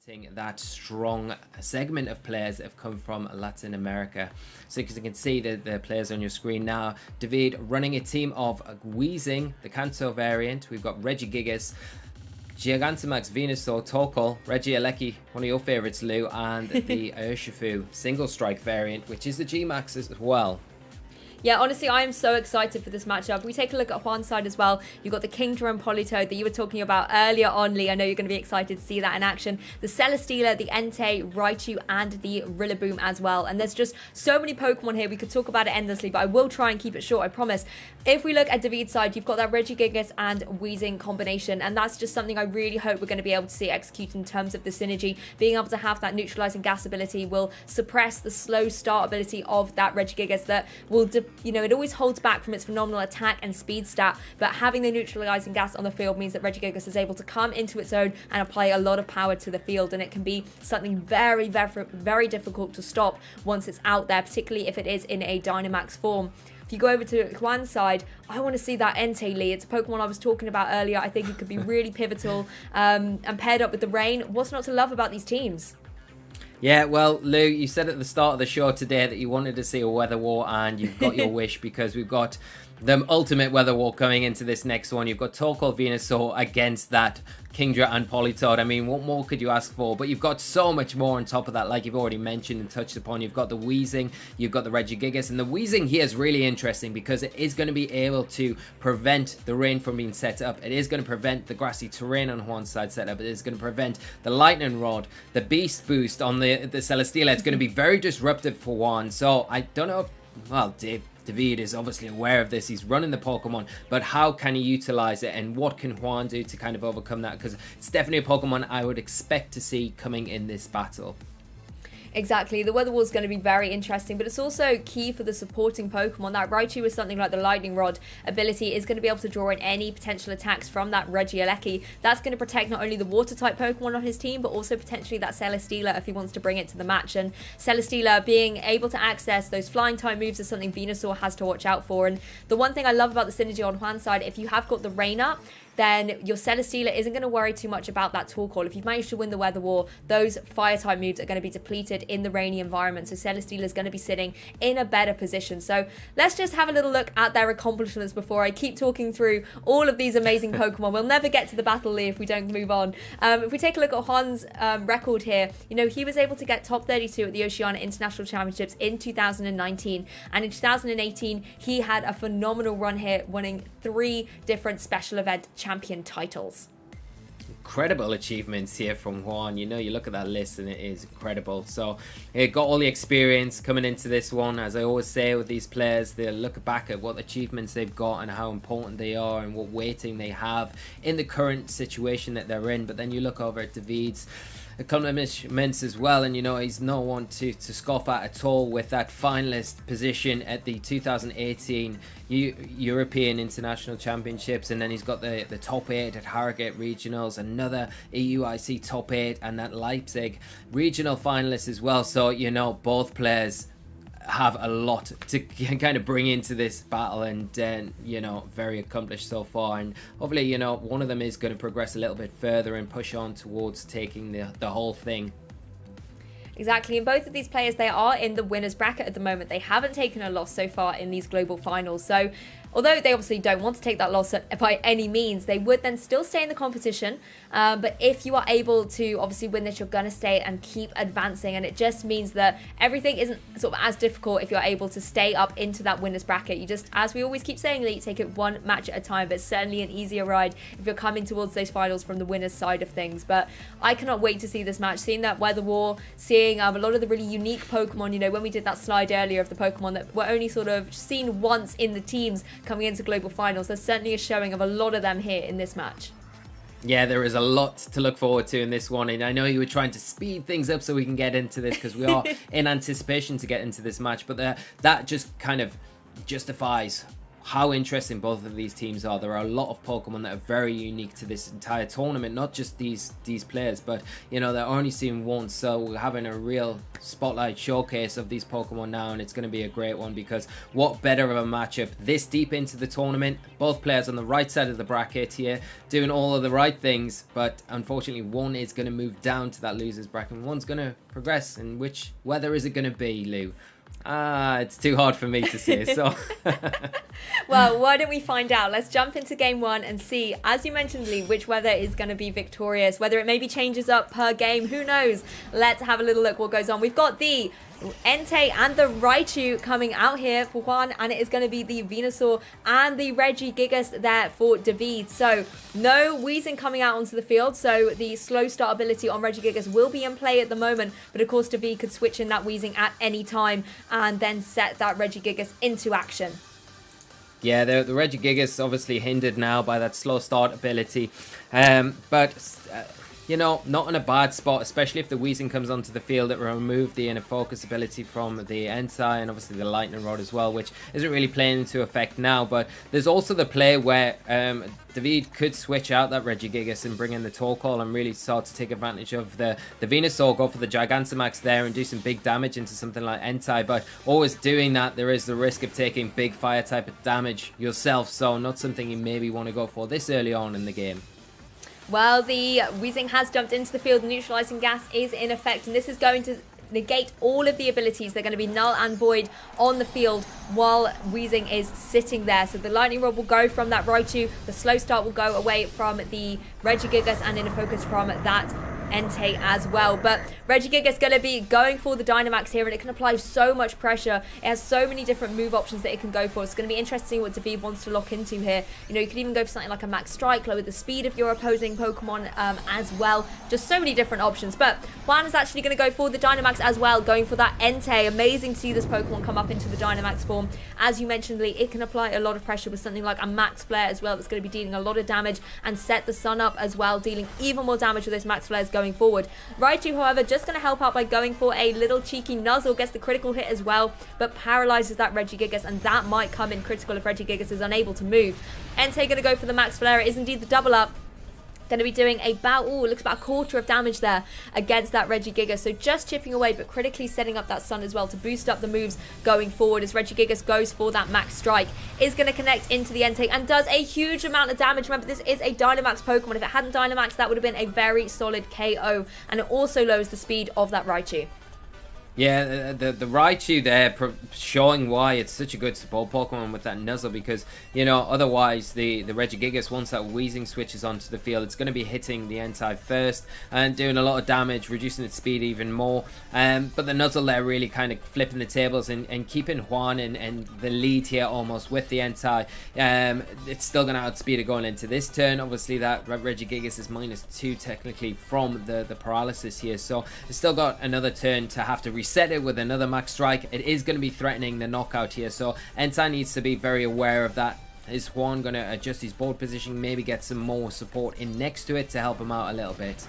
representing that strong segment of players that have come from Latin America. So as you can see, the players on your screen now, David running a team of Weezing, the Kanto variant. We've got Regigigas, Gigantamax, Venusaur, Torkoal, Regieleki, one of your favorites, Lou, and the Urshifu single strike variant, which is the G-Max as well. Yeah, honestly, I am so excited for this matchup. We take a look at Juan's side as well. You've got the Kingdra and Politoed that you were talking about earlier on, Lee. I know you're going to be excited to see that in action. The Celesteela, the Entei, Raichu, and the Rillaboom as well. And there's just so many Pokemon here. We could talk about it endlessly, but I will try and keep it short, I promise. If we look at David's side, you've got that Regigigas and Weezing combination, and that's just something I really hope we're going to be able to see execute in terms of the synergy. Being able to have that neutralizing gas ability will suppress the slow start ability of that Regigigas that will, it always holds back from its phenomenal attack and speed stat, but having the neutralizing gas on the field means that Regigigas is able to come into its own and apply a lot of power to the field, and it can be something very, very, very difficult to stop once it's out there, particularly if it is in a Dynamax form. If you go over to Juan's side, I want to see that Entei, Lee. It's a Pokemon I was talking about earlier. I think it could be really pivotal and paired up with the Rain. What's not to love about these teams? Yeah, well, Lou, you said at the start of the show today that you wanted to see a weather war, and you've got your wish, because we've got the ultimate weather war coming into this next one. You've got Torkoal, Venusaur against that Kingdra and Politoed. I mean, what more could you ask for? But you've got so much more on top of that, like you've already mentioned and touched upon. You've got the Weezing, you've got the Regigigas, and the Weezing here is really interesting because it is going to be able to prevent the rain from being set up. It is going to prevent the grassy terrain on Juan's side set up. It is going to prevent the Lightning Rod, the Beast Boost on the Celesteela. It's going to be very disruptive for Juan. So I don't know if, well, David is obviously aware of this. He's running the Pokemon, but how can he utilize it, and what can Juan do to kind of overcome that? Because it's definitely a Pokemon I would expect to see coming in this battle. Exactly, the weather war is going to be very interesting, but it's also key for the supporting Pokemon. That Raichu with something like the Lightning Rod ability is going to be able to draw in any potential attacks from that Regieleki. That's going to protect not only the water-type Pokemon on his team, but also potentially that Celesteela if he wants to bring it to the match. And Celesteela being able to access those flying-type moves is something Venusaur has to watch out for. And the one thing I love about the synergy on Juan's side, if you have got the Rain up, then your Celesteela isn't going to worry too much about that Torkoal. If you've managed to win the weather war, those fire-type moves are going to be depleted in the rainy environment, so Celesteela is going to be sitting in a better position. So let's just have a little look at their accomplishments before I keep talking through all of these amazing Pokemon. We'll never get to the battle, Lee, if we don't move on. If we take a look at Juan's record here, he was able to get top 32 at the Oceania International Championships in 2019, and in 2018 he had a phenomenal run here, winning 3 different special event champion titles. Incredible achievements here from Juan. You look at that list and it is incredible. So he got all the experience coming into this one. As I always say with these players, they look back at what achievements they've got and how important they are and what weighting they have in the current situation that they're in. But then you look over at David's accomplishments as well, and he's no one to scoff at all, with that finalist position at the 2018 European International Championships, and then he's got the top 8 at Harrogate Regionals, another EUIC top 8, and that Leipzig regional finalist as well. So both players have a lot to kind of bring into this battle, and very accomplished so far, and hopefully one of them is going to progress a little bit further and push on towards taking the whole thing. Exactly, and both of these players, they are in the winners bracket at the moment. They haven't taken a loss so far in these global finals, so although they obviously don't want to take that loss by any means, they would then still stay in the competition. But if you are able to obviously win this, you're going to stay and keep advancing. And it just means that everything isn't sort of as difficult if you're able to stay up into that winners bracket. You just, as we always keep saying, you take it one match at a time. But it's certainly an easier ride if you're coming towards those finals from the winners side of things. But I cannot wait to see this match, seeing that weather war, seeing a lot of the really unique Pokemon. When we did that slide earlier of the Pokemon that were only sort of seen once in the teams coming into global finals, there's certainly a showing of a lot of them here in this match. Yeah, there is a lot to look forward to in this one, and I know you were trying to speed things up so we can get into this, because we are in anticipation to get into this match, but that just kind of justifies how interesting both of these teams are. There are a lot of Pokemon that are very unique to this entire tournament, not just these players, but you know, they're only seen once, so we're having a real spotlight showcase of these Pokemon now, and it's going to be a great one, because what better of a matchup this deep into the tournament. Both players on the right side of the bracket here doing all of the right things, but unfortunately one is going to move down to that losers bracket and one's going to progress. And which weather is it going to be, Lou? It's too hard for me to say, so well, why don't we find out? Let's jump into game one and see, as you mentioned, Lee, which weather is going to be victorious. Whether it maybe changes up per game, who knows? Let's have a little look what goes on. We've got the Entei and the Raichu coming out here for Juan, and it is going to be the Venusaur and the Regigigas there for David. So no Weezing coming out onto the field, so the slow start ability on Regigigas will be in play at the moment, but of course David could switch in that Weezing at any time and then set that Regigigas into action. Yeah, the Regigigas obviously hindered now by that slow start ability, but you know, not in a bad spot, especially if the Weezing comes onto the field. It will remove the inner focus ability from the Entei, and obviously the Lightning Rod as well, which isn't really playing into effect now. But there's also the play where David could switch out that Regigigas and bring in the Torkoal and really start to take advantage of the Venusaur, go for the Gigantamax there and do some big damage into something like Entei. But always doing that, there is the risk of taking big fire type of damage yourself, so not something you maybe want to go for this early on in the game. Well, the Weezing has jumped into the field. Neutralizing gas is in effect, and this is going to negate all of the abilities. They're going to be null and void on the field while Weezing is sitting there. So the Lightning Rod will go from that Raichu, the slow start will go away from the Regigigas, and inner focus from that Entei as well. But Regigigas going to be going for the Dynamax here, and it can apply so much pressure. It has so many different move options that it can go for. It's going to be interesting what David wants to lock into here. You know, you could even go for something like a Max Strike, lower the speed of your opposing Pokemon as well. Just so many different options. But Juan is actually going to go for the Dynamax as well, going for that Entei. Amazing to see this Pokemon come up into the Dynamax form. As you mentioned, Lee, it can apply a lot of pressure with something like a Max Flare as well, that's going to be dealing a lot of damage, and set the sun up as well, dealing even more damage with those Max Flares going forward. Raichu, however, just going to help out by going for a little cheeky Nuzzle, gets the critical hit as well, but paralyzes that Regigigas, and that might come in critical if Regigigas is unable to move. Entei going to go for the Max Flare. It is indeed the double up. Going to be doing looks about a quarter of damage there against that Regigigas. So just chipping away, but critically setting up that sun as well to boost up the moves going forward, as Regigigas goes for that Max Strike. Is going to connect into the Entei and does a huge amount of damage. Remember, this is a Dynamax Pokemon. If it hadn't Dynamax, that would have been a very solid KO. And it also lowers the speed of that Raichu. Yeah, the Raichu there showing why it's such a good support Pokemon with that Nuzzle, because, you know, otherwise the Regigigas, once that Weezing switches onto the field, it's going to be hitting the Entei first and doing a lot of damage, reducing its speed even more. But the Nuzzle there really kind of flipping the tables and keeping Juan and the lead here almost with the Entei. It's still going to outspeed it going into this turn. Obviously that Regigigas is -2 technically from the paralysis here, so it's still got another turn to have to reset it with another Max Strike. It is going to be threatening the knockout here, so Entei needs to be very aware of that. Is Juan going to adjust his board position, maybe get some more support in next to it to help him out a little bit?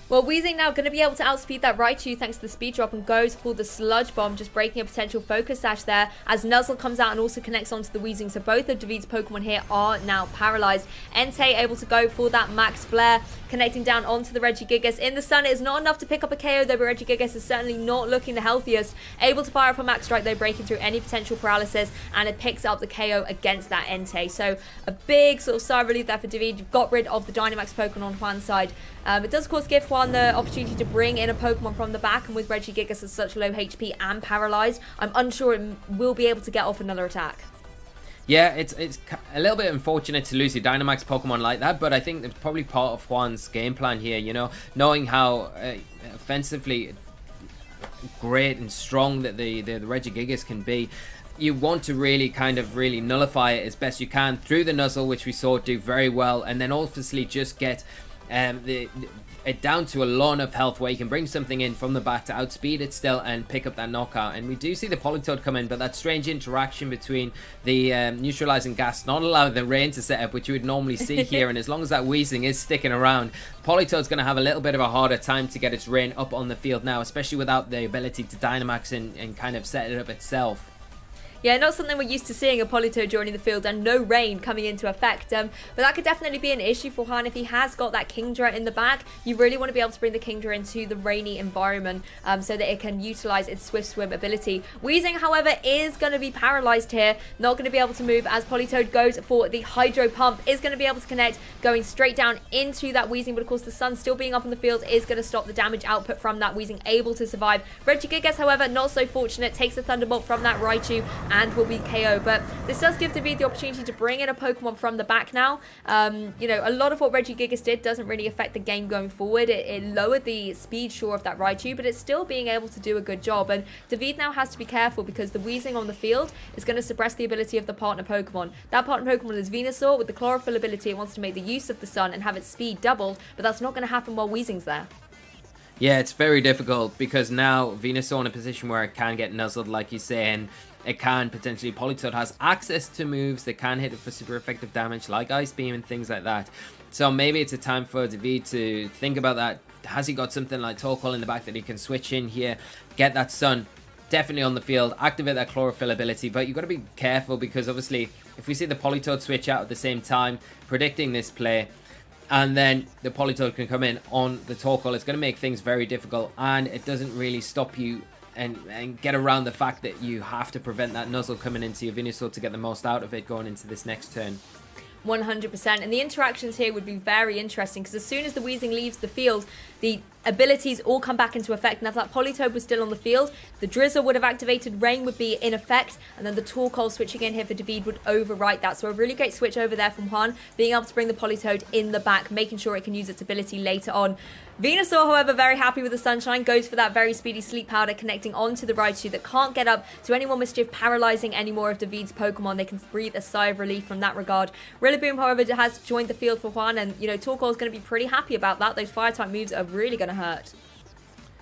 Well, Weezing now going to be able to outspeed that Raichu thanks to the speed drop, and goes for the Sludge Bomb, just breaking a potential Focus Sash there, as Nuzzle comes out and also connects onto the Weezing. So both of David's Pokemon here are now paralyzed. Entei able to go for that Max Flare, connecting down onto the Regigigas. In the sun, it is not enough to pick up a KO though, but Regigigas is certainly not looking the healthiest. Able to fire up a Max Strike though, breaking through any potential paralysis, and it picks up the KO against that Entei. So a big sort of sigh of relief there for David. You've got rid of the Dynamax Pokemon on Juan's side. It does of course give Juan the opportunity to bring in a Pokemon from the back, and with Regigigas at such low HP and paralyzed, I'm unsure it will be able to get off another attack. Yeah, it's a little bit unfortunate to lose your Dynamax Pokemon like that, but I think it's probably part of Juan's game plan here, you know, knowing how offensively great and strong that the Regigigas can be. You want to really really nullify it as best you can through the Nuzzle, which we saw do very well, and then obviously just get it down to a low enough health where you can bring something in from the back to outspeed it still and pick up that knockout. And we do see the Politoed come in, but that strange interaction between the neutralizing gas not allowing the rain to set up, which you would normally see here. And as long as that Weezing is sticking around, Politoed's going to have a little bit of a harder time to get its rain up on the field now, especially without the ability to Dynamax and kind of set it up itself. Yeah, not something we're used to seeing, a Politoed joining the field and no rain coming into effect. But that could definitely be an issue for Juan if he has got that Kingdra in the back. You really want to be able to bring the Kingdra into the rainy environment so that it can utilize its Swift Swim ability. Weezing, however, is going to be paralyzed here, not going to be able to move as Politoed goes for the Hydro Pump, is going to be able to connect, going straight down into that Weezing, but of course the sun still being up in the field is going to stop the damage output from that Weezing, able to survive. Regigigas, however, not so fortunate, takes the Thunderbolt from that Raichu and will be KO. But this does give David the opportunity to bring in a Pokemon from the back now. You know, a lot of what Regigigas did doesn't really affect the game going forward. It lowered the speed, sure, of that Raichu, but it's still being able to do a good job. And David now has to be careful because the Weezing on the field is going to suppress the ability of the partner Pokemon. That partner Pokemon is Venusaur with the Chlorophyll ability. It wants to make the use of the sun and have its speed doubled, but that's not going to happen while Weezing's there. Yeah, it's very difficult because now Venusaur in a position where it can get nuzzled, like you say, and it can potentially, Politoed has access to moves that can hit it for super effective damage, like Ice Beam and things like that. So maybe it's a time for David to think about that. Has he got something like Torkoal in the back that he can switch in here, get that sun definitely on the field, activate that Chlorophyll ability? But you've got to be careful because obviously if we see the Politoed switch out at the same time, predicting this play, and then the Politoed can come in on the Torkoal, it's going to make things very difficult, and it doesn't really stop you and get around the fact that you have to prevent that nuzzle coming into your Venusaur to get the most out of it going into this next turn. 100%, and the interactions here would be very interesting because as soon as the Weezing leaves the field, the abilities all come back into effect. And if that Politoed was still on the field, the Drizzle would have activated, Rain would be in effect, and then the Torkoal switching in here for David would overwrite that. So a really great switch over there from Juan, being able to bring the Politoed in the back, making sure it can use its ability later on. Venusaur, however, very happy with the Sunshine, goes for that very speedy Sleep Powder, connecting onto the Raichu that can't get up to any more mischief, paralyzing any more of David's Pokemon. They can breathe a sigh of relief from that regard. Rillaboom, however, has joined the field for Juan, and, you know, Torkoal is going to be pretty happy about that. Those Fire-type moves are really going to hurt.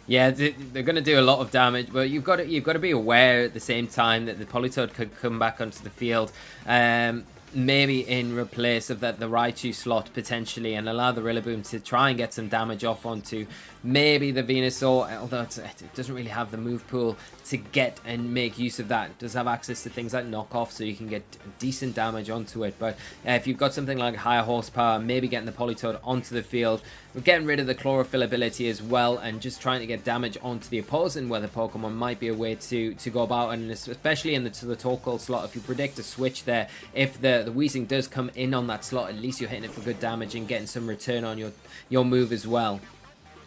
Yeah, they're going to do a lot of damage, but you've got to be aware at the same time that the Politoed could come back onto the field. Maybe in replace of the Raichu slot potentially, and allow the Rillaboom to try and get some damage off onto maybe the Venusaur, although it doesn't really have the move pool to get and make use of that. It does have access to things like knockoff, so you can get decent damage onto it. But if you've got something like higher horsepower, maybe getting the Politoed onto the field, we're getting rid of the Chlorophyll ability as well, and just trying to get damage onto the opposing weather Pokemon might be a way to go about. And especially in the Torkoal slot, if you predict a switch there, if the Weezing does come in on that slot, at least you're hitting it for good damage and getting some return on your move as well.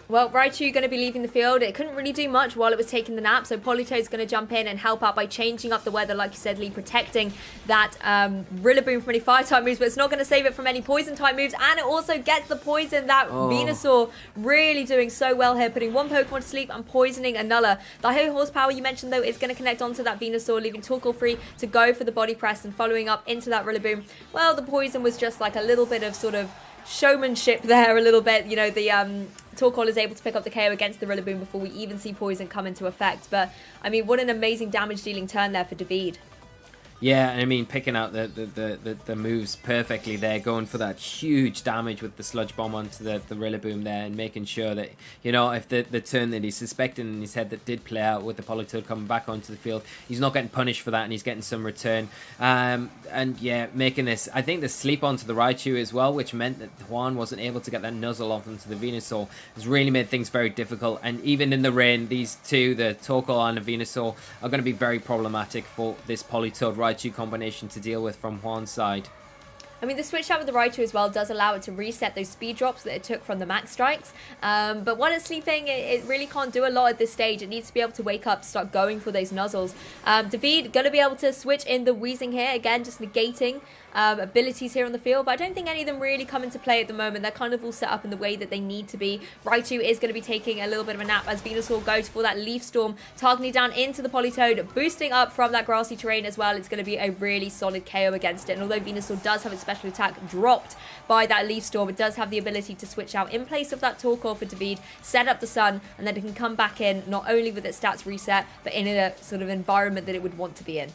Well, Raichu going to be leaving the field. It couldn't really do much while it was taking the nap, so Politoed's going to jump in and help out by changing up the weather, like you said, Lee, protecting that Rillaboom from any Fire-type moves, but it's not going to save it from any Poison-type moves, and it also gets the poison. That Venusaur really doing so well here, putting one Pokemon to sleep and poisoning another. The high horsepower you mentioned, though, is going to connect onto that Venusaur, leaving Torkoal free to go for the body press, and following up into that Rillaboom. Well, the poison was just like a little bit of sort of showmanship there, a little bit. You know, the Torkoal is able to pick up the KO against the Rillaboom before we even see poison come into effect. But I mean, what an amazing damage dealing turn there for David. Yeah, I mean, picking out the moves perfectly there, going for that huge damage with the Sludge Bomb onto the Rillaboom there, and making sure that, you know, if the turn that he's suspecting in his head that did play out with the Politoed coming back onto the field, he's not getting punished for that, and he's getting some return. And yeah, making this, I think the sleep onto the Raichu as well, which meant that Juan wasn't able to get that nuzzle off onto the Venusaur, has really made things very difficult. And even in the rain, these two, the Torkoal and the Venusaur, are going to be very problematic for this Politoed Raichu combination to deal with from Juan's side. I mean, the switch out with the Raichu as well does allow it to reset those speed drops that it took from the max strikes. But while it's sleeping, it really can't do a lot at this stage. It needs to be able to wake up to start going for those nuzzles. David going to be able to switch in the Weezing here. Again, just negating abilities here on the field, but I don't think any of them really come into play at the moment. They're kind of all set up in the way that they need to be. Raichu is going to be taking a little bit of a nap as Venusaur goes for that Leaf Storm, targeting down into the Politoed, boosting up from that grassy terrain as well. It's going to be a really solid KO against it, and although Venusaur does have its special attack dropped by that Leaf Storm, it does have the ability to switch out in place of that Torkoal for David, set up the sun, and then it can come back in not only with its stats reset, but in a sort of environment that it would want to be in.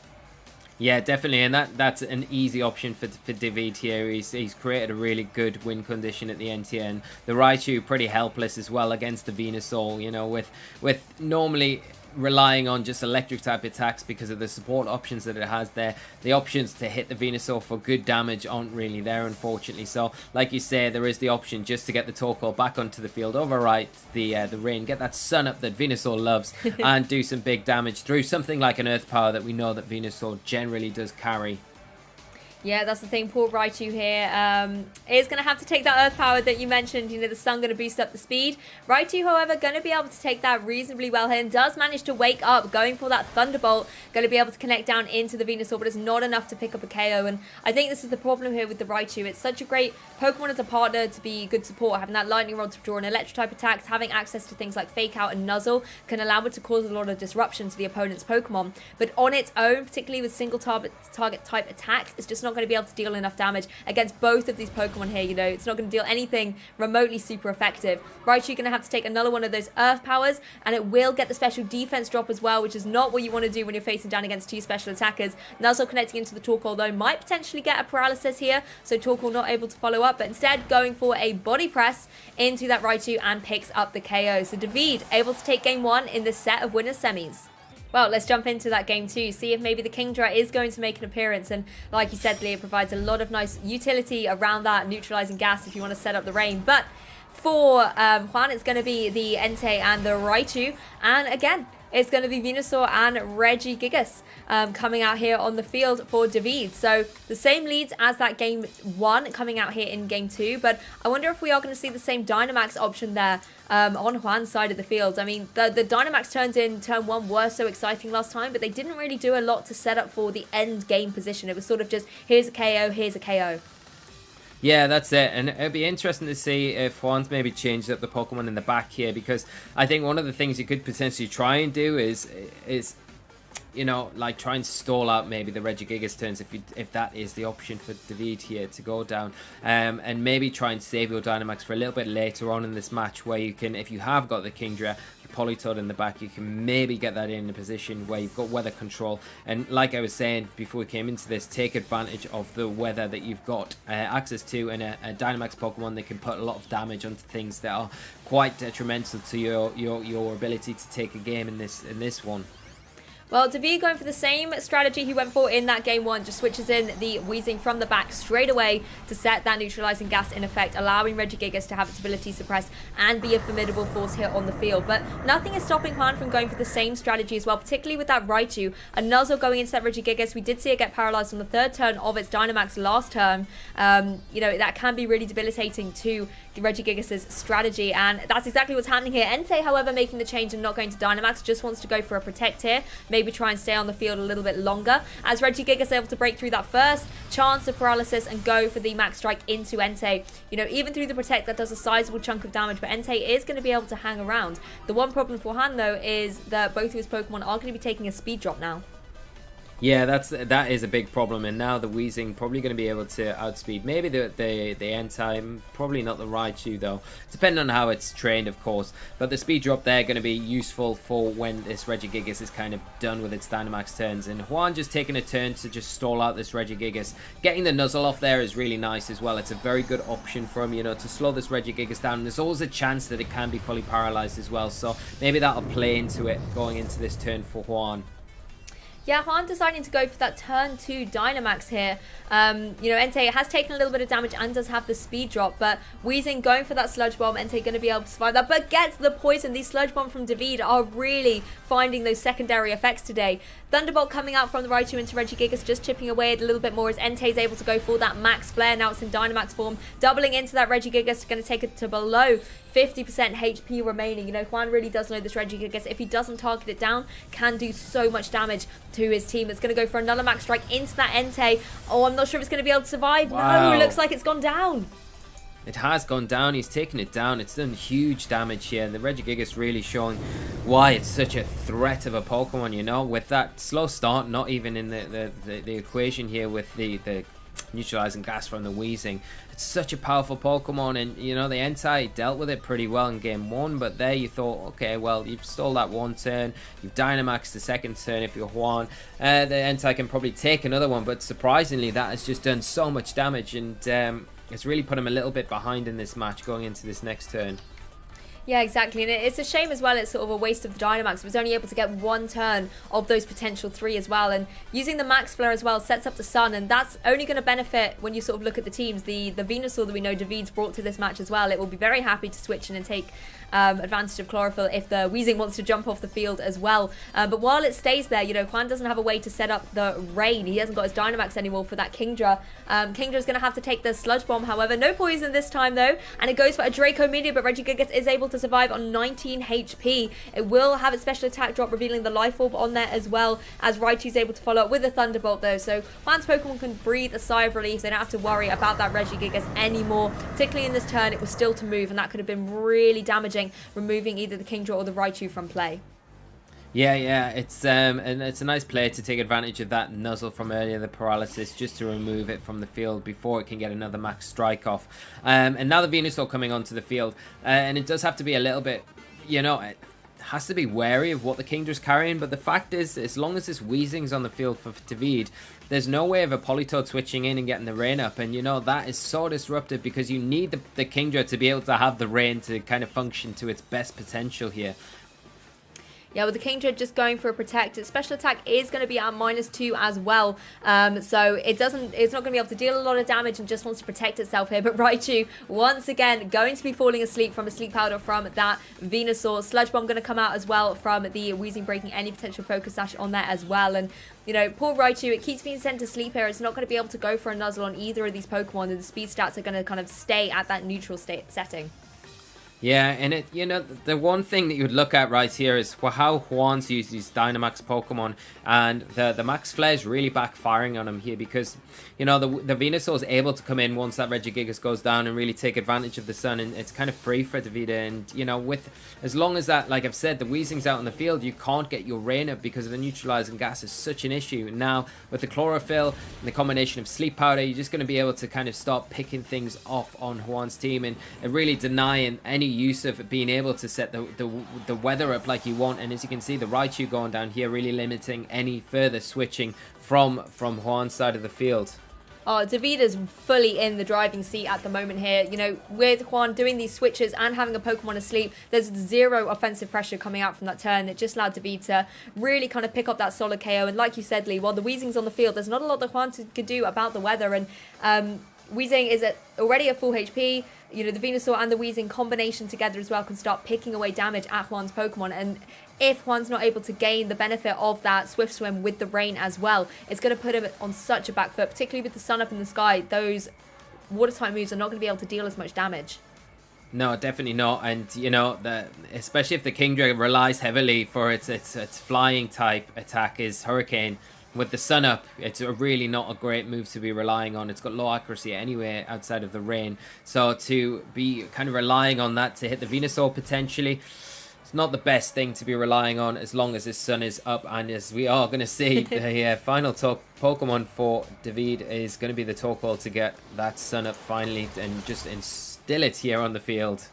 Yeah, definitely, and that's an easy option for David here. He's created a really good win condition at the end here, and the Raichu pretty helpless as well against the Venusaur. You know, with normally relying on just electric type attacks because of the support options that it has there. The options to hit the Venusaur for good damage aren't really there, unfortunately. So, like you say, there is the option just to get the Torkoal back onto the field, overwrite the rain, get that sun up that Venusaur loves, and do some big damage through something like an Earth Power that we know that Venusaur generally does carry. Yeah, that's the thing. Poor Raichu here is going to have to take that Earth Power that you mentioned. You know, the sun going to boost up the speed. Raichu, however, going to be able to take that reasonably well here and does manage to wake up, going for that Thunderbolt. Going to be able to connect down into the Venusaur, but it's not enough to pick up a KO. And I think this is the problem here with the Raichu. It's such a great Pokemon as a partner to be good support. Having that Lightning Rod to draw an electric type attacks, having access to things like Fake Out and Nuzzle can allow it to cause a lot of disruption to the opponent's Pokemon. But on its own, particularly with single target type attacks, it's just not going to be able to deal enough damage against both of these Pokemon here. You know, it's not going to deal anything remotely super effective. Raichu going to have to take another one of those Earth Powers, and it will get the special defense drop as well, which is not what you want to do when you're facing down against two special attackers. Nuzzle connecting into the Torkoal, though, might potentially get a paralysis here, so Torkoal not able to follow up, but instead going for a body press into that Raichu and picks up the KO. So David able to take game one in this set of winners semis. Well, let's jump into that game two, see if maybe the Kingdra is going to make an appearance. And like you said, Lee, it provides a lot of nice utility around that neutralizing gas if you want to set up the rain. But for Juan, it's going to be the Entei and the Raichu. And again, it's going to be Venusaur and Regigigas coming out here on the field for David. So the same leads as that game one coming out here in game two. But I wonder if we are going to see the same Dynamax option there on Juan's side of the field. I mean, the Dynamax turns in turn one were so exciting last time, but they didn't really do a lot to set up for the end game position. It was sort of just, here's a KO, here's a KO. Yeah, that's it. And it'd be interesting to see if Juan's maybe changed up the Pokemon in the back here, because I think one of the things you could potentially try and do is you know, like try and stall out maybe the Regigigas turns if that is the option for David here to go down, and maybe try and save your Dynamax for a little bit later on in this match, where you can, if you have got the Kingdra, Politoed in the back, you can maybe get that in a position where you've got weather control, and like I was saying before we came into this, take advantage of the weather that you've got access to, and a Dynamax Pokemon that can put a lot of damage onto things that are quite detrimental to your ability to take a game in this one. Well, David going for the same strategy he went for in that game one, just switches in the Weezing from the back straight away to set that neutralizing gas in effect, allowing Regigigas to have its ability suppressed and be a formidable force here on the field. But nothing is stopping Juan from going for the same strategy as well, particularly with that Raichu. A Nuzzle going into that Regigigas. We did see it get paralyzed on the third turn of its Dynamax last turn. You know, that can be really debilitating to Regigigas' strategy, and that's exactly what's happening here. Entei, however, making the change and not going to Dynamax, just wants to go for a Protect here, maybe try and stay on the field a little bit longer, as Regigigas able to break through that first chance of paralysis and go for the Max Strike into Entei. You know, even through the Protect, that does a sizable chunk of damage, but Entei is going to be able to hang around. The one problem for Han, though, is that both of his Pokemon are going to be taking a speed drop now. Yeah, that is a big problem, and now the Weezing probably going to be able to outspeed maybe the Entei, probably not the Raichu though, depending on how it's trained, of course. But the speed drop there going to be useful for when this Regigigas is kind of done with its Dynamax turns, and Juan just taking a turn to just stall out this Regigigas. Getting the Nuzzle off there is really nice as well. It's a very good option for him, you know, to slow this Regigigas down. There's always a chance that it can be fully paralyzed as well, so maybe that'll play into it going into this turn for Juan. Yeah, Juan deciding to go for that turn 2 Dynamax here. You know, Entei has taken a little bit of damage and does have the speed drop, but Weezing going for that Sludge Bomb. Entei going to be able to survive that, but gets the poison. These Sludge Bomb from David are really finding those secondary effects today. Thunderbolt coming out from the Raichu into Regigigas, just chipping away a little bit more as Entei is able to go for that Max Flare. Now it's in Dynamax form, doubling into that Regigigas, going to take it to below 50% HP remaining. You know, Juan really does know this Regigigas. If he doesn't target it down, can do so much damage to his team. It's going to go for another Max Strike into that Entei. Oh, I'm not sure if it's going to be able to survive. Wow. No, looks like it's gone down. It has gone down. He's taken it down. It's done huge damage here. And the Regigigas really showing why it's such a threat of a Pokemon, you know. With that slow start, not even in the equation here with the neutralizing gas from the Weezing. It's such a powerful Pokemon, and you know the Entei dealt with it pretty well in game one, but there you thought, okay, well, you've stole that one turn, you've Dynamaxed the second turn if you're Juan, the Entei can probably take another one, but surprisingly that has just done so much damage, and it's really put him a little bit behind in this match going into this next turn. Yeah, exactly. And it's a shame as well. It's sort of a waste of the Dynamax. It was only able to get one turn of those potential 3 as well. And using the Max Flare as well sets up the Sun. And that's only going to benefit when you sort of look at the teams. The Venusaur that we know David's brought to this match as well. It will be very happy to switch in and take advantage of Chlorophyll if the Weezing wants to jump off the field as well. But while it stays there, you know, Juan doesn't have a way to set up the Rain. He hasn't got his Dynamax anymore for that Kingdra. Kingdra's going to have to take the Sludge Bomb, however. No poison this time, though. And it goes for a Draco Meteor, but Regigigas is able to survive on 19 HP. It will have its special attack drop, revealing the Life Orb on there as well, as Raichu's able to follow up with a Thunderbolt, though. So Juan's Pokemon can breathe a sigh of relief. They don't have to worry about that Regigigas anymore. Particularly in this turn, it was still to move, and that could have been really damaging, removing either the Kingdra or the Raichu from play. Yeah, it's and it's a nice play to take advantage of that nuzzle from earlier, the paralysis, just to remove it from the field before it can get another max strike off. And now the Venusaur coming onto the field, and it does have to be a little bit, you know, it has to be wary of what the Kingdra's carrying. But the fact is, as long as this Weezing's on the field for David, there's no way of a Politoed switching in and getting the Rain up, and you know that is so disruptive because you need the Kingdra to be able to have the Rain to kind of function to its best potential here. Yeah, with the Kingdra just going for a Protect, its special attack is going to be at -2 as well. So it's not going to be able to deal a lot of damage and just wants to protect itself here. But Raichu, once again, going to be falling asleep from a Sleep Powder from that Venusaur. Sludge Bomb going to come out as well from the Weezing, breaking any potential Focus Sash on there as well. And, you know, poor Raichu, it keeps being sent to sleep here. It's not going to be able to go for a Nuzzle on either of these Pokemon, and the speed stats are going to kind of stay at that neutral state setting. Yeah, and it, you know, the one thing that you would look at right here is how Juan's used these Dynamax Pokemon, and the Max Flare is really backfiring on him here because, you know, the Venusaur is able to come in once that Regigigas goes down and really take advantage of the Sun, and it's kind of free for Davida. And, you know, with as long as that, like I've said, the Weezing's out in the field, you can't get your Rain up because of the neutralizing gas is such an issue. Now, with the Chlorophyll and the combination of Sleep Powder, you're just going to be able to kind of start picking things off on Juan's team and really denying any use of being able to set the weather up like you want. And as you can see, the Raichu going down here really limiting any further switching from Juan's side of the field. Oh, Davida's fully in the driving seat at the moment here. You know, with Juan doing these switches and having a Pokemon asleep, there's zero offensive pressure coming out from that turn. It just allowed David to really kind of pick up that solid KO. And like you said, Lee, while the Weezing's on the field, there's not a lot that Juan could do about the weather. And Weezing is already at full HP. You know, the Venusaur and the Weezing combination together as well can start picking away damage at Juan's Pokemon. And if Juan's not able to gain the benefit of that Swift Swim with the Rain as well, it's going to put him on such a back foot, particularly with the Sun up in the sky. Those water type moves are not going to be able to deal as much damage. No, definitely not. And, you know, especially if the Kingdra relies heavily for its flying type attack is Hurricane. With the Sun up, it's really not a great move to be relying on. It's got low accuracy anyway outside of the Rain. So to be kind of relying on that to hit the Venusaur potentially, it's not the best thing to be relying on as long as his Sun is up. And as we are going to see, the final Pokemon for David is going to be the Torkoal to get that Sun up finally and just instill it here on the field.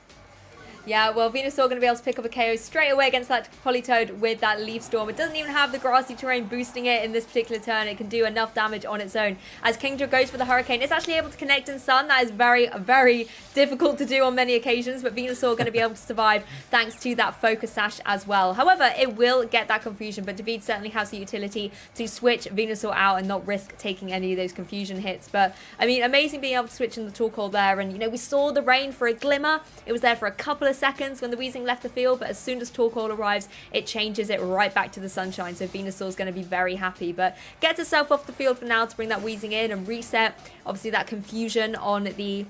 Yeah, well, Venusaur going to be able to pick up a KO straight away against that Politoed with that Leaf Storm. It doesn't even have the grassy terrain boosting it in this particular turn. It can do enough damage on its own. As Kingdra goes for the Hurricane, it's actually able to connect in Sun. That is very, very difficult to do on many occasions, but Venusaur going to be able to survive thanks to that Focus Sash as well. However, it will get that confusion, but David certainly has the utility to switch Venusaur out and not risk taking any of those confusion hits. But, I mean, amazing being able to switch in the Torkoal there. And, you know, we saw the Rain for a glimmer. It was there for a couple of seconds when the Weezing left the field, but as soon as Torkoal arrives, it changes it right back to the sunshine. So Venusaur's going to be very happy, but gets herself off the field for now to bring that Weezing in and reset. Obviously, that confusion on the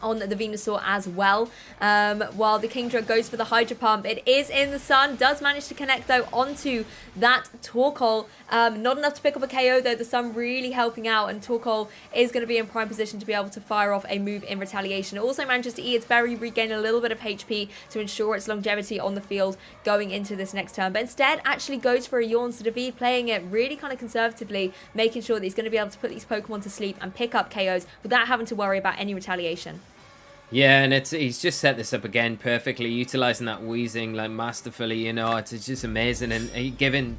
Venusaur as well. While the Kingdra goes for the Hydro Pump, it is in the Sun, does manage to connect though onto that Torkoal. Not enough to pick up a KO though, the Sun really helping out, and Torkoal is going to be in prime position to be able to fire off a move in retaliation. It also manages to eat its berry, regain a little bit of HP to ensure its longevity on the field going into this next turn, but instead actually goes for a Yawn. So David playing it really kind of conservatively, making sure that he's going to be able to put these Pokemon to sleep and pick up KOs without having to worry about any retaliation. Yeah, and he's just set this up again perfectly, utilizing that Weezing like masterfully. You know, it's just amazing, and giving